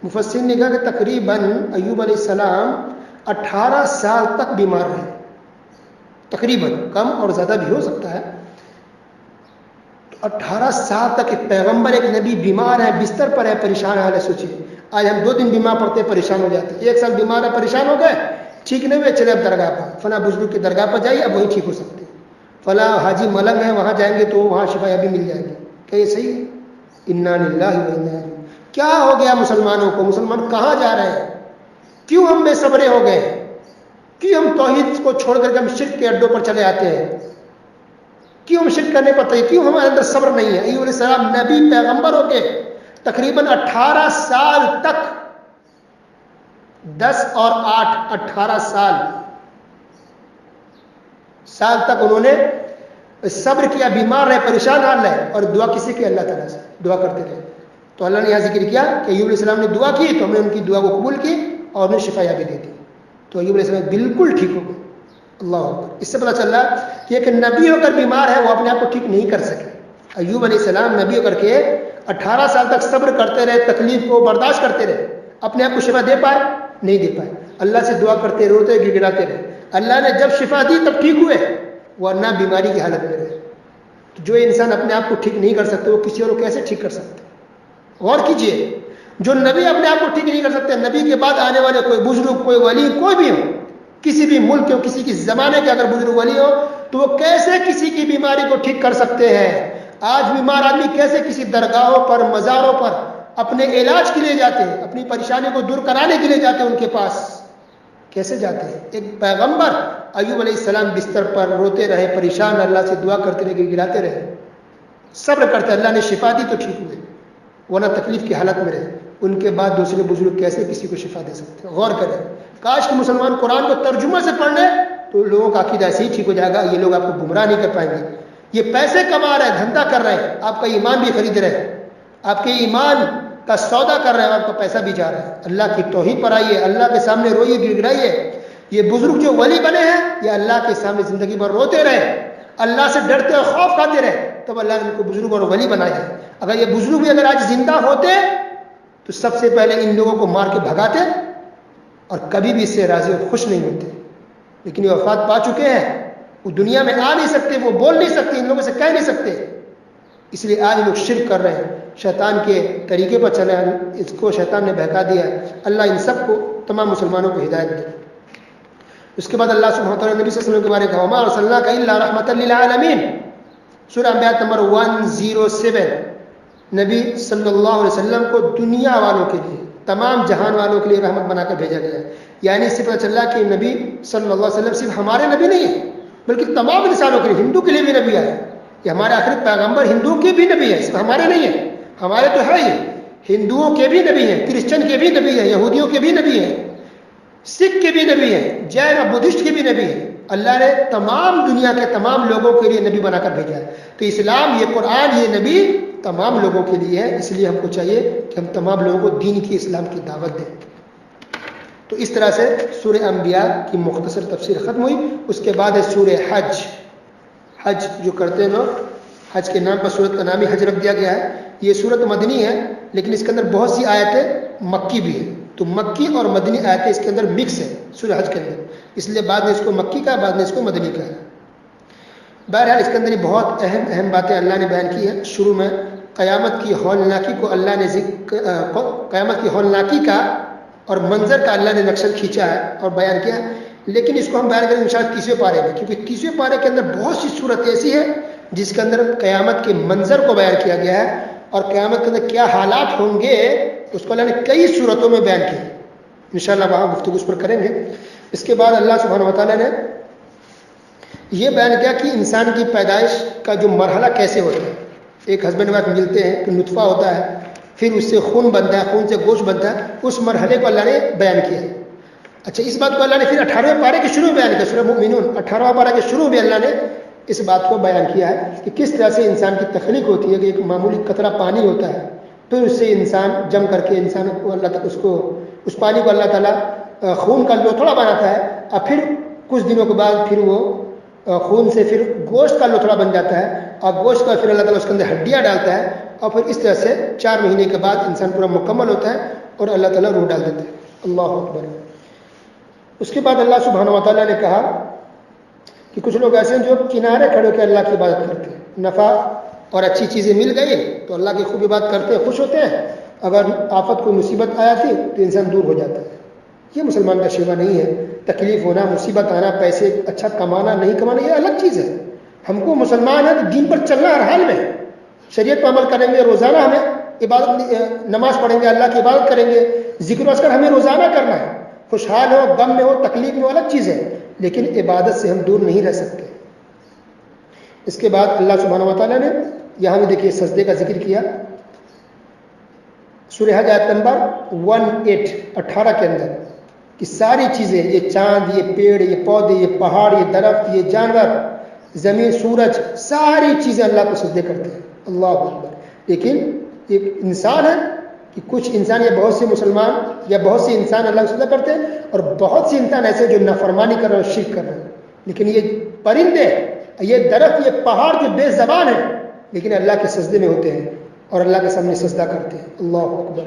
مفسرین نے کہا کہ تقریباً ایوب علیہ السلام 18 سال تک بیمار رہے. تقریباً، کم اور زیادہ بھی ہو سکتا ہے. 18 سال تک ایک پیغمبر ایک نبی بیمار ہے، بستر پر ہے، پریشان ہے. سوچیے آج ہم 2 دن بیمار پڑتے پریشان ہو جاتے ہیں. 1 سال بیمار ہے پریشان ہو گئے، ٹھیک نہیں ہوئے، چلے اب درگاہ پر، فلاں بزرگ کی درگاہ پر جائیے، اب وہی ٹھیک ہو سکتے ہیں. فلاں حاجی ملنگ ہے وہاں جائیں گے تو وہاں شفا یابی مل جائے گی. کیا یہ صحیح ہے؟ انا للہ و انا الیہ. کیا ہو گیا مسلمانوں کو؟ مسلمان کہاں جا رہے ہیں؟ کیوں ہم بے صبرے ہو گئے؟ کیوں ہم توحید کو چھوڑ کر کے ہم شرک کے اڈوں پر چلے آتے ہیں؟ کیوں ہم شرک کرنے پڑتے ہیں؟ کیوں ہمارے اندر صبر نہیں ہے؟ ایوب علیہ السلام نبی پیغمبر ہو کے تقریباً 18 سال تک، 10 اور 8 18 سال تک انہوں نے صبر کیا، بیمار رہے، پریشان حال رہے، اور دعا کسی کی؟ اللہ تعالیٰ سے دعا کرتے رہے. تو اللہ نے یہاں ذکر کیا کہ ایوب علیہ السلام نے دعا کی تو ہم نے ان کی دعا کو قبول کی اور انہیں شفا یابی دے دی. تو ایوب علیہ السلام بالکل ٹھیک ہو گئے. اللہ اکبر. اس سے پتہ چل رہا کہ ایک نبی ہو کر بیمار ہے، وہ اپنے آپ کو ٹھیک نہیں کر سکے. ایوب علیہ السلام نبی ہو کر کے 18 سال تک صبر کرتے رہے، تکلیف کو برداشت کرتے رہے، اپنے آپ کو شفا دے پائے؟ نہیں دے پائے. اللہ سے دعا کرتے، روتے، گڑ گڑاتے رہے. اللہ نے جب شفا دی تب ٹھیک ہوئے، ورنہ بیماری کی حالت میں رہے. جو انسان اپنے آپ کو ٹھیک نہیں کر سکتے وہ کسی اور کو کیسے ٹھیک کر سکتے؟ غور کیجئے. جو نبی اپنے آپ کو ٹھیک نہیں کر سکتے، نبی کے بعد آنے والے کوئی بزرگ، کوئی ولی، کوئی بھی ہو، کسی بھی ملک کے، کسی کی زمانے کے اگر بزرگ ولی ہو تو وہ کیسے کسی کی بیماری کو ٹھیک کر سکتے ہیں؟ آج بیمار آدمی کیسے کسی درگاہوں پر، مزاروں پر اپنے علاج کے لیے جاتے ہیں، اپنی پریشانی کو دور کرانے کے لیے جاتے ہیں، ان کے پاس کیسے جاتے ہیں؟ ایک پیغمبر ایوب علیہ السلام بستر پر روتے رہے، پریشان، اللہ سے دعا کرتے رہے، گڑاتے رہے، صبر کرتے، اللہ نے شفا دی تو ٹھیک ہوئے، ورنہ تکلیف کی حالت میں رہے. ان کے بعد دوسرے بزرگ کیسے کسی کو شفا دے سکتے ہیں؟ غور کریں. کاش کہ مسلمان قرآن کو ترجمہ سے پڑھ لیں تو لوگوں کا عقیدہ ایسے ہی ٹھیک ہو جائے گا. یہ لوگ آپ کو گمراہ نہیں کر پائیں گے. یہ پیسے کما رہے ہیں، دھندا کر رہے ہیں، آپ کا ایمان بھی خرید رہے ہیں، آپ کے ایمان کا سودا کر رہے ہیں، آپ کا پیسہ بھی جا رہا ہے. اللہ کی توحید پر آئیے، اللہ کے سامنے روئیے، گڑ گڑائیے. یہ بزرگ جو ولی بنے ہیں یہ اللہ کے سامنے زندگی بھر روتے رہے، اللہ سے ڈرتے اور خوف کھاتے رہے، تب اللہ نے ان کو بزرگ اور ولی بنایا ہے. اگر یہ بزرگ بھی اگر آج زندہ ہوتے تو سب سے پہلے ان لوگوں کو مار کے بھگاتے اور کبھی بھی اس سے راضی اور خوش نہیں ہوتے. لیکن یہ وفات پا چکے ہیں، وہ دنیا میں آ نہیں سکتے، وہ بول نہیں سکتے، ان لوگوں سے کہہ نہیں سکتے. اس لیے آج لوگ شرک کر رہے ہیں، شیطان کے طریقے پر چلے ہیں، اس کو شیطان نے بہکا دیا ہے. اللہ ان سب کو، تمام مسلمانوں کو ہدایت دے. اس کے بعد اللہ سبحانہ وتعالیٰ نے نبی صلی اللہ علیہ وسلم کے بارے میں کہا وما ارسلناک الا رحمۃ للعالمین. سورہ انبیاء نمبر 107. نبی صلی اللہ علیہ وسلم کو دنیا والوں کے لیے، تمام جہان والوں کے لیے رحمت بنا کر بھیجا گیا ہے. یعنی اس سے پتہ چل رہا کہ نبی صلی اللہ علیہ وسلم صرف ہمارے نبی نہیں ہیں بلکہ تمام انسانوں کے لیے، ہندو کے لیے بھی نبی آئے. یہ ہمارے آخری پیغمبر ہندو کے بھی نبی ہے، صرف ہمارے نہیں ہیں. ہمارے تو ہے ہی، ہندوؤں کے بھی نبی ہیں، کرسچن کے بھی نبی ہیں، یہودیوں کے بھی نبی ہیں، سکھ کے بھی نبی ہیں، جین اور بدھسٹ کے بھی نبی ہیں. اللہ نے تمام دنیا کے تمام لوگوں کے لیے نبی بنا کر بھیجا ہے. تو اسلام، یہ قرآن، یہ نبی تمام لوگوں کے لیے ہے. اس لیے ہم کو چاہیے کہ ہم تمام لوگوں کو دین کی، اسلام کی دعوت دیں. تو اس طرح سے سورہ انبیاء کی مختصر تفسیر ختم ہوئی. اس کے بعد ہے سورہ حج. حج جو کرتے ہیں لوگ، حج کے نام پر سورت کا نام ہی حج رکھ دیا گیا ہے. یہ سورت مدنی ہے لیکن اس کے اندر بہت سی آیتیں مکی بھی ہیں. تو مکی اور مدنی آیتیں اس کے اندر مکس ہے سورہ حج کے اندر، اس لیے بعد میں اس کو مکی کا، بعد میں اس کو مدنی کا ہے. بہرحال اس کے اندر بہت اہم باتیں اللہ نے بیان کی ہیں. شروع میں قیامت کی ہولناکی کو اللہ نے قیامت کی ہولناکی کا اور منظر کا اللہ نے نقشہ کھینچا ہے اور بیان کیا ہے. لیکن اس کو ہم بیان کریں گے انشاءاللہ 30ویں پارے میں، کیونکہ 30ویں پارے کے اندر بہت سی صورت ایسی ہے جس کے اندر قیامت کے منظر کو بیان کیا گیا ہے اور قیامت کے اندر کیا حالات ہوں گے اس کو اللہ نے کئی صورتوں میں بیان کیا. انشاءاللہ وہاں گفتگو اس پر کریں گے. اس کے بعد اللہ سبحانہ وتعالیٰ نے یہ بیان کیا کہ انسان کی پیدائش کا جو مرحلہ کیسے ہوتا ہے. ایک ہسبینڈ وائف ملتے ہیں، پھر نطفہ ہوتا ہے، پھر اس سے خون بنتا ہے، خون سے گوشت بنتا ہے. اس مرحلے کو اللہ نے بیان کیا. اچھا، اس بات کو اللہ نے پھر 18ویں پارے کے شروع میں بیان کیا. سورہ مومنون 18واں پارہ کے شروع میں اللہ نے اس بات کو بیان کیا ہے کہ کس طرح سے انسان کی تخلیق ہوتی ہے. کہ ایک معمولی قطرہ پانی ہوتا ہے، پھر اس سے انسان جم کر کے انسان کو اللہ تک اس پانی کو اللہ تعالیٰ خون کا لوتھڑا بناتا ہے اور پھر کچھ دنوں کے بعد پھر وہ خون سے پھر گوشت کا لوتھڑا بن جاتا ہے، اور گوشت کا پھر اللہ تعالیٰ اس کے اندر ہڈیاں ڈالتا ہے، اور پھر اس طرح سے 4 مہینے کے بعد انسان پورا مکمل ہوتا ہے اور اللہ تعالیٰ روح ڈال دیتا ہے۔ اللہ اکبر۔ اس کے بعد اللہ سبحانہ و تعالیٰ نے کہا کہ کچھ لوگ ایسے ہیں جو کنارے کھڑے ہو کے اللہ کی عبادت کرتے ہیں، نفع اور اچھی چیزیں مل گئی تو اللہ کی خوب عبادت کرتے ہیں، خوش ہوتے ہیں، اگر آفت کوئی مصیبت آیا تھی تو انسان دور ہو جاتا ہے۔ یہ مسلمان کا شیوا نہیں ہے۔ تکلیف ہونا، مصیبت آنا، پیسے اچھا کمانا نہیں کمانا یہ الگ چیز ہے۔ ہم کو مسلمان ہے تو دین پر چلنا ہر حال میں، شریعت پر عمل کریں گے، روزانہ ہمیں عبادت، نماز پڑھیں گے، اللہ کی عبادت کریں گے، ذکر و اذکار ہمیں روزانہ کرنا ہے، خوشحال ہو، غم میں ہو، تکلیف میں ہو، الگ چیز ہے، لیکن عبادت سے ہم دور نہیں رہ سکتے۔ اس کے بعد اللہ سبحانہ و تعالیٰ نے یہاں بھی دیکھیے سجدے کا ذکر کیا، سورہ حج آیت نمبر 18 کے اندر، کہ ساری چیزیں، یہ چاند، یہ پیڑ، یہ پودے، یہ پہاڑ، یہ درخت، یہ جانور، زمین، سورج، ساری چیزیں اللہ کو سجدے کرتے ہیں۔ اللہ اکبر۔ لیکن ایک انسان ہے کہ کچھ انسان یا بہت سے مسلمان یا بہت سے انسان اللہ کو سجدہ کرتے ہیں، اور بہت سے انسان ایسے جو نافرمانی کر رہے ہیں اور شرک کر رہے ہیں۔ لیکن یہ پرندے، یہ درخت، یہ پہاڑ جو بے زبان ہیں لیکن اللہ کے سجدے میں ہوتے ہیں اور اللہ کے سامنے سجدہ کرتے ہیں۔ اللہ اکبر۔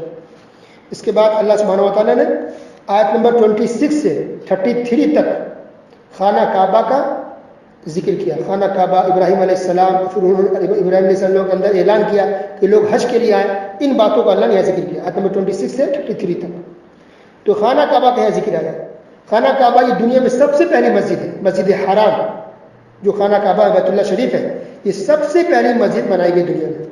اس کے بعد اللہ سبحانہ و تعالیٰ نے آیت نمبر 26 سے 33 تک خانہ کعبہ کا ذکر کیا۔ خانہ کعبہ، ابراہیم علیہ السلام، پھر انہوں نے ابراہیم علیہ السلام کے اندر اعلان کیا کہ لوگ حج کے لیے آئیں، ان باتوں کا اللہ نے یہاں ذکر کیا آیت نمبر 26 سے 33 تک۔ تو خانہ کعبہ کا یہاں ذکر آیا۔ خانہ کعبہ یہ دنیا میں سب سے پہلی مسجد ہے، مسجد حرام جو خانہ کعبہ بیت اللہ شریف ہے، یہ سب سے پہلی مسجد بنائی گئی دنیا میں،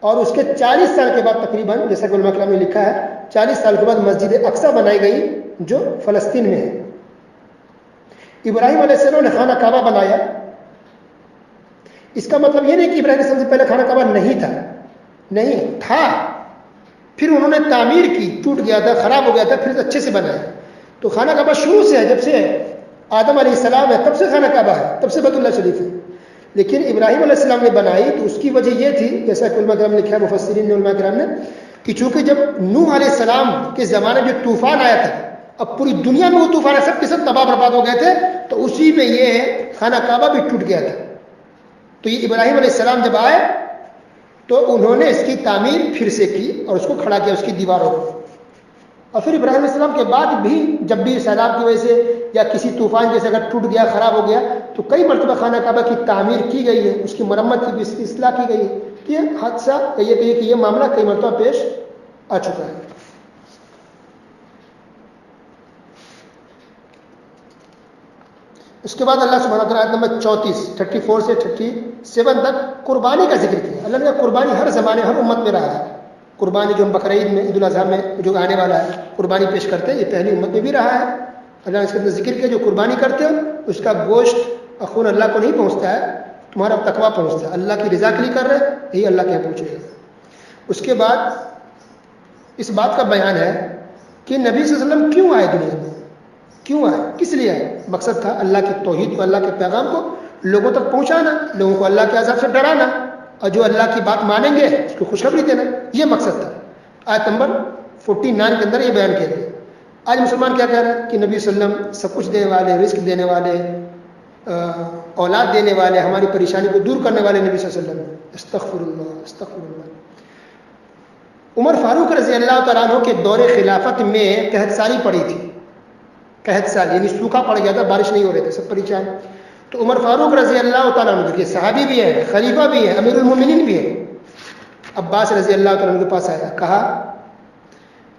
اور اس کے 40 سال کے بعد تقریباً، جیسا کہ علماء کرام نے لکھا ہے، 40 سال کے بعد مسجد اقصیٰ بنائی گئی جو فلسطین میں ہے۔ ابراہیم علیہ السلام نے خانہ کعبہ بنایا، اس کا مطلب یہ نہیں کہ ابراہیم علیہ السلام سے پہلے خانہ کعبہ نہیں تھا، نہیں تھا، پھر انہوں نے تعمیر کی، ٹوٹ گیا تھا، خراب ہو گیا تھا، پھر اچھے سے بنایا۔ تو خانہ کعبہ شروع سے ہے، جب سے آدم علیہ السلام ہے تب سے خانہ کعبہ ہے، تب سے بیت اللہ شریف ہے۔ لیکن ابراہیم علیہ السلام نے بنائی تو اس کی وجہ یہ تھی، جیسا کہ علماء کرام نے لکھا ہے، مفسرین نے، علماء کرام نے، کہ چونکہ جب نوح علیہ السلام کے زمانے میں طوفان آیا تھا، اب پوری دنیا میں وہ طوفان ہے، سب کے سب تباہ برباد ہو گئے تھے، تو اسی میں یہ خانہ کعبہ بھی ٹوٹ گیا تھا۔ تو یہ ابراہیم علیہ السلام جب آئے تو انہوں نے اس کی تعمیر پھر سے کی اور اس کو کھڑا کیا، اس کی دیواروں کو۔ اور پھر ابراہیم علیہ السلام کے بعد بھی جب بھی سیلاب کی وجہ سے یا کسی طوفان جیسے اگر ٹوٹ گیا، خراب ہو گیا، تو کئی مرتبہ خانہ کعبہ کی تعمیر کی گئی ہے، اس کی مرمت کی، اس کی اصلاح کی گئی ہے۔ یہ حادثہ یہ کہیے کہ یہ معاملہ کئی مرتبہ پیش آ چکا ہے۔ اس کے بعد اللہ سبحانہ وتعالیٰ آیت نمبر 34 سے 37 تک قربانی کا ذکر کیا۔ اللہ نے کہا قربانی ہر زمانے، ہر امت میں رہا ہے۔ قربانی جو ہم بقرعید میں، عید الاضحیٰ میں جو آنے والا ہے قربانی پیش کرتے ہیں، یہ پہلی امت میں بھی رہا ہے۔ اللہ نے اس کے اندر ذکر کیا جو قربانی کرتے ہو اس کا گوشت اور خون اللہ کو نہیں پہنچتا ہے، تمہارا تقویٰ پہنچتا ہے، اللہ کی رضا کے لیے کر رہے یہی اللہ کے یہاں پہنچے گا۔ اس کے بعد اس بات کا بیان ہے کہ نبی صلی اللہ علیہ وسلم کیوں آئے دنیا میں، کیوں آئے، کس لیے آئے؟ مقصد تھا اللہ کی توحید کو، اللہ کے پیغام کو لوگوں تک پہنچانا، لوگوں کو اللہ کے عذاب سے ڈرانا، اور جو اللہ کی بات مانیں گے اس کو خوشخبری دینا، یہ مقصد تھا۔ آیت نمبر 49 کے اندر یہ بیان کیا گیا۔ آج مسلمان کیا کہہ رہے ہیں کہ نبی صلی اللہ علیہ وسلم سب کچھ دینے والے، رزق دینے والے، اولاد دینے والے، ہماری پریشانی کو دور کرنے والے نبی صلی اللہ علیہ وسلم۔ استغفر اللہ، استغفر اللہ۔ عمر فاروق رضی اللہ تعالیٰ عنہ کے دور خلافت میں قحط سالی پڑی تھی، قحط سال یعنی سوکھا پڑ گیا تھا، بارش نہیں ہو رہے تھے، سب پریشان۔ تو عمر فاروق رضی اللہ تعالیٰ عنہ دیکھیے صحابی بھی ہے، خلیفہ بھی ہے، امیر المومنین بھی ہے، عباس رضی اللہ تعالیٰ عنہ کے پاس آیا، کہا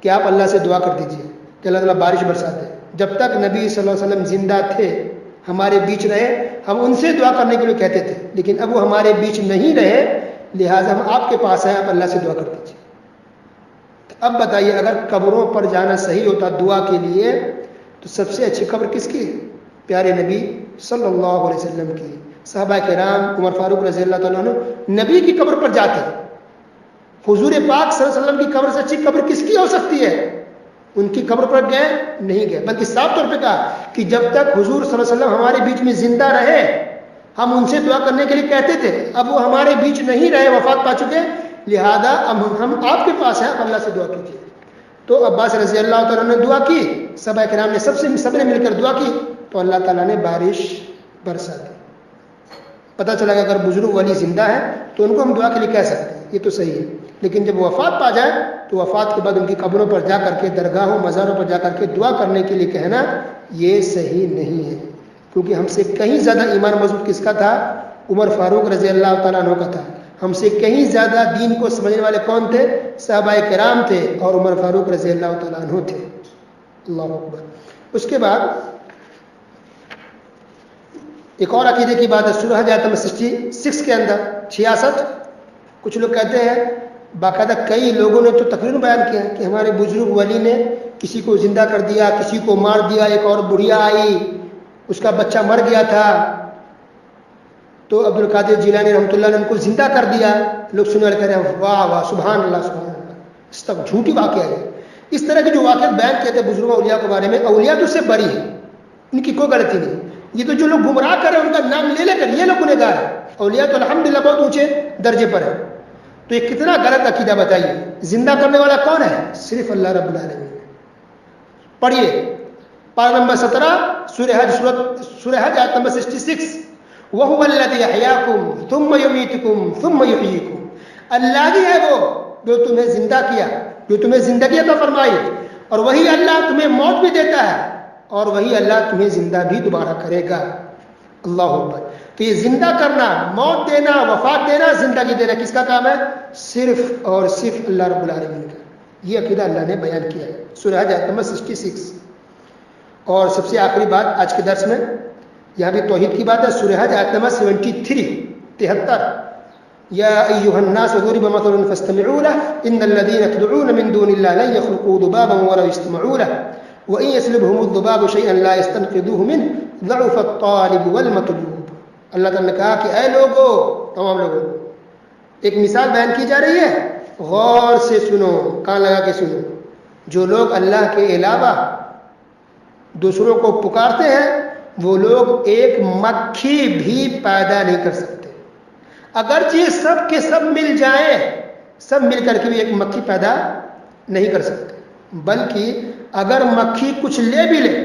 کہ آپ اللہ سے دعا کر دیجیے کہ اللہ تعالیٰ بارش برسا دے۔ جب تک نبی صلی اللہ علیہ وسلم زندہ تھے، ہمارے بیچ رہے، ہم ان سے دعا کرنے کے لیے کہتے تھے، لیکن اب وہ ہمارے بیچ نہیں رہے، لہٰذا ہم آپ کے پاس آئے، آپ اللہ سے دعا کر دیجیے۔ اب بتائیے اگر قبروں پر جانا صحیح ہوتا دعا کے لیے تو سب سے اچھی قبر کس کی ہے؟ پیارے نبی صلی اللہ علیہ وسلم کی۔ صحابہ کرام، عمر فاروق رضی اللہ تعالیٰ عنہ نبی کی قبر پر جاتے، حضور پاک صلی اللہ علیہ وسلم کی قبر سے اچھی قبر کس کی ہو سکتی ہے؟ ان کی قبر پر گئے نہیں گئے، بلکہ صاف طور پہ کہا کہ جب تک حضور صلی اللہ علیہ وسلم ہمارے بیچ میں زندہ رہے ہم ان سے دعا کرنے کے لیے کہتے تھے، اب وہ ہمارے بیچ نہیں رہے، وفات پا چکے، لہذا ہم آپ کے پاس ہیں، آپ اللہ سے دعا کیجیے۔ تو عباس رضی اللہ تعالیٰ نے دعا کی، صحابہ کرام نے سب نے مل کر دعا کی، تو اللہ تعالیٰ نے بارش برسا دی۔ پتہ چلا کہ اگر بزرگ ولی زندہ ہے تو ان کو ہم دعا کے لیے کہہ سکتے ہیں، یہ تو صحیح ہے، لیکن جب وفات پا جائے تو وفات کے بعد ان کی قبروں پر جا کر کے، درگاہوں مزاروں پر جا کر کے دعا کرنے کے لیے کہنا یہ صحیح نہیں ہے، کیونکہ ہم سے کہیں زیادہ ایمان مضبوط کس کا تھا؟ عمر فاروق رضی اللہ تعالیٰ عنہ کا تھا۔ ہم سے کہیں زیادہ دین کو سمجھنے والے کون تھے؟ صحابہ کرام تھے، اور عمر فاروق رضی اللہ تعالیٰ عنہ تھے۔ اللہ اکبر۔ اس کے بعد ایک اور عقیدے کی بات ہے، سورہ حج آیت نمبر 66 کے اندر 66، کچھ لوگ کہتے ہیں، باقاعدہ کئی لوگوں نے تو تقریر بیان کیا کہ ہمارے بزرگ ولی نے کسی کو زندہ کر دیا، کسی کو مار دیا، ایک اور بڑھیا آئی اس کا بچہ مر گیا تھا تو عبد القادر جیلانی رحمۃ اللہ نے ان کو زندہ کر دیا۔ لوگ سننے والے کہہ رہے ہیں واہ واہ سبحان اللہ سبحان اللہ، اس تک جھوٹی واقعہ ہے۔ اس طرح کے جو واقعات بیان کیے تھے بزرگوں اولیاء کے بارے میں، اولیاء تو سے بری ہے، ان کی کوئی غلطی نہیں۔ یہ تو جو لوگ گمراہ کر رہے ہیں ان کا نام لے کر یہ لوگ گنہگار ہیں، اولیاء تو الحمدللہ بہت اونچے درجے پر ہے۔ تو یہ کتنا غلط عقیدہ بتائیے۔ زندہ کرنے والا کون ہے؟ صرف اللہ رب العالمین۔ پڑھیے پارہ نمبر 17 سورہ حج آیت نمبر 66، وَهُوَ الَّذِي أَحْيَاكُمْ ثُمَّ يُمِيتُكُمْ ثُمَّ يُحْيِيكُمْ۔ اللہ ہی ہے وہ جو تمہیں زندہ کیا، جو تمہیں زندگی عطا فرمائی، اور وہی اللہ تمہیں موت بھی دیتا ہے، اور وہی اللہ تمہیں زندہ بھی دوبارہ کرے گا۔ اللہ اکبر۔ تو یہ زندہ کرنا، موت دینا، وفات دینا، زندگی دینا کس کا کام ہے؟ صرف اور صرف اللہ رب العالمین کا۔ یہ عقیدہ اللہ نے بیان کیا ہے سورہ حج آیت نمبر 66۔ اور سب سے آخری بات آج کے درس میں، یہاں بھی توحید کی بات ہے، سورہ حج آیت نمبر 73 یا ایھا الناس ضرب مثل فاستمعوا له ان الذين تدعون من دون الله لن يخلقوا ذبابا ولو يجتمعوا له وان يسلبهم الذباب شيئا لا يستنقذوه منه ضعف الطالب والمطلوب۔ اللہ تعالیٰ نے کہا کہ اے لوگو، تمام لوگوں، ایک مثال بیان کی جا رہی ہے، غور سے سنو، کان لگا کے سنو۔ جو لوگ اللہ کے علاوہ دوسروں کو پکارتے ہیں وہ لوگ ایک مکھی بھی پیدا نہیں کر سکتے، اگرچہ سب کے سب مل جائیں، سب مل کر کے بھی ایک مکھی پیدا نہیں کر سکتے، بلکہ اگر مکھی کچھ لے بھی لے،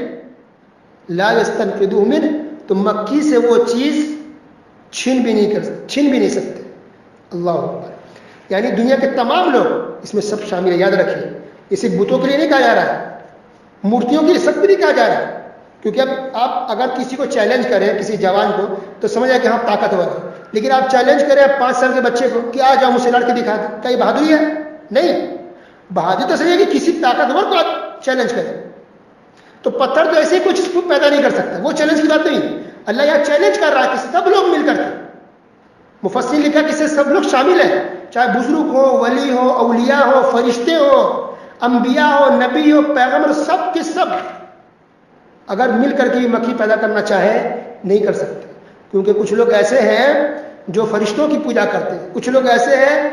لا یستنقذوہ منہ، تو مکھی سے وہ چیز چھین بھی نہیں سکتے۔ اللہ اکبر۔ یعنی دنیا کے تمام لوگ اس میں سب شامل ہے، یاد رکھیے، یہ صرف بتوں کے لیے نہیں کہا جا رہا ہے، مورتیوں کے لیے سب بھی نہیں کہا جا رہا ہے، کیونکہ اب آپ اگر کسی کو چیلنج کریں، کسی جوان کو، تو سمجھ آئے کہ ہاں طاقتور ہے، لیکن آپ چیلنج کریں 5 سال کے بچے کو کہ آ جاؤ مجھ سے لڑ کے دکھا دیں، کیا یہ بہادری ہے؟ نہیں، بہادری تو صحیح ہے کہ کسی طاقتور کو آپ چیلنج کریں۔ تو پتھر تو ایسے ہی کوئی چیز کو پیدا نہیں کر سکتا، وہ چیلنج کی بات نہیں۔ اللہ یہاں چیلنج کر رہا ہے کہ سب لوگ مل کر کے، مفسرین لکھا کہ اسے سب لوگ شامل ہیں، چاہے بزرگ ہو، ولی ہو، اولیاء ہو، فرشتے ہو، انبیاء ہو، نبی ہو، پیغمبر، سب کے سب اگر مل کر کے مکھی پیدا کرنا چاہے نہیں کر سکتے، کیونکہ کچھ لوگ ایسے ہیں جو فرشتوں کی پوجا کرتے ہیں، کچھ لوگ ایسے ہیں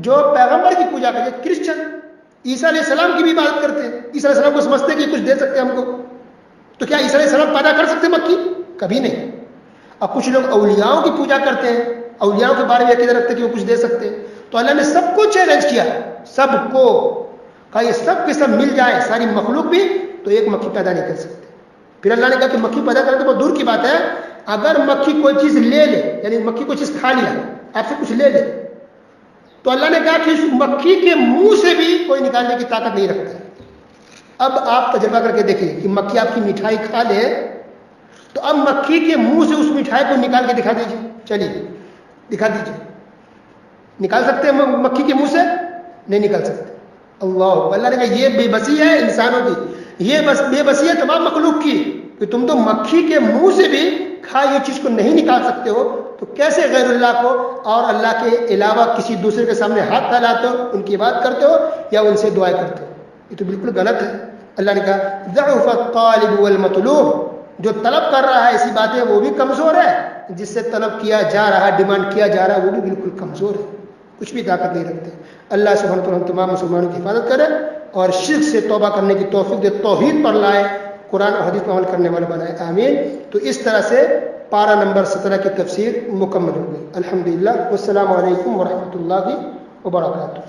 جو پیغمبر کی پوجا کرتے ہیں، کرسچن عیسیٰ علیہ السلام کی بھی عبادت کرتے ہیں، عیسیٰ علیہ السلام کو سمجھتے ہیں کہ کچھ دے سکتے ہیں ہم کو، تو کیا عیسیٰ علیہ السلام پیدا کر سکتے مکھی؟ کبھی نہیں۔ اور کچھ لوگ اولیاؤں کی پوجا کرتے ہیں، اولیاؤں کے بارے میں عقیدہ رکھتے ہیں کہ وہ کچھ دے سکتے ہیں، تو اللہ نے سب کو چیلنج کیا، سب کو کہا یہ سب کے سب مل جائے، ساری مخلوق بھی، تو ایک مکھی پیدا نہیں کر سکتے۔ پھر اللہ نے کہا کہ مکھی پیدا کرنے تو بہت دور کی بات ہے، اگر مکھی کوئی چیز لے لے، یعنی مکھی کوئی چیز کھا لیا، آپ سے کچھ لے لے، تو اللہ نے کہا کہ اس مکھی کے منہ سے بھی کوئی نکالنے کی طاقت نہیں رکھتا ہے۔ اب آپ تجربہ کر کے دیکھیے کہ مکھی آپ کی مٹھائی کھا لے، تو اب مکھی کے منہ سے اس مٹھائی کو نکال کے دکھا دیجیے، چلیے دکھا دیجیے، نکال سکتے ہیں مکھی کے منہ سے؟ نہیں نکال سکتے۔ اللہ نے کہا یہ بے بسی ہے انسانوں کی، یہ بس بے بسی ہے تمام مخلوق کی، کہ تم تو مکھی کے منہ سے بھی کھائی ہوئی چیز کو نہیں نکال سکتے ہو، تو کیسے غیر اللہ کو اور اللہ کے علاوہ کسی دوسرے کے سامنے ہاتھ پھیلاتے ہو، ان کی بات کرتے ہو یا ان سے دعائیں کرتے ہو؟ یہ تو بالکل غلط ہے۔ اللہ نے کہا ضعف الطالب والمطلوب، جو طلب کر رہا ہے ایسی باتیں وہ بھی کمزور ہے، جس سے طلب کیا جا رہا ہے، ڈیمانڈ کیا جا رہا ہے، وہ بھی بالکل کمزور ہے، کچھ بھی طاقت نہیں رکھتے۔ اللہ سبحانہ وتعالی ہم تمام مسلمانوں کی حفاظت کرے اور شرک سے توبہ کرنے کی توفیق دے، توحید پر لائے، قرآن اور حدیث پر عمل کرنے والے بنائے، آمین۔ تو اس طرح سے پارہ نمبر 17 کی تفسیر مکمل ہو گئی، الحمدللہ۔ والسلام علیکم ورحمۃ اللہ وبرکاتہ۔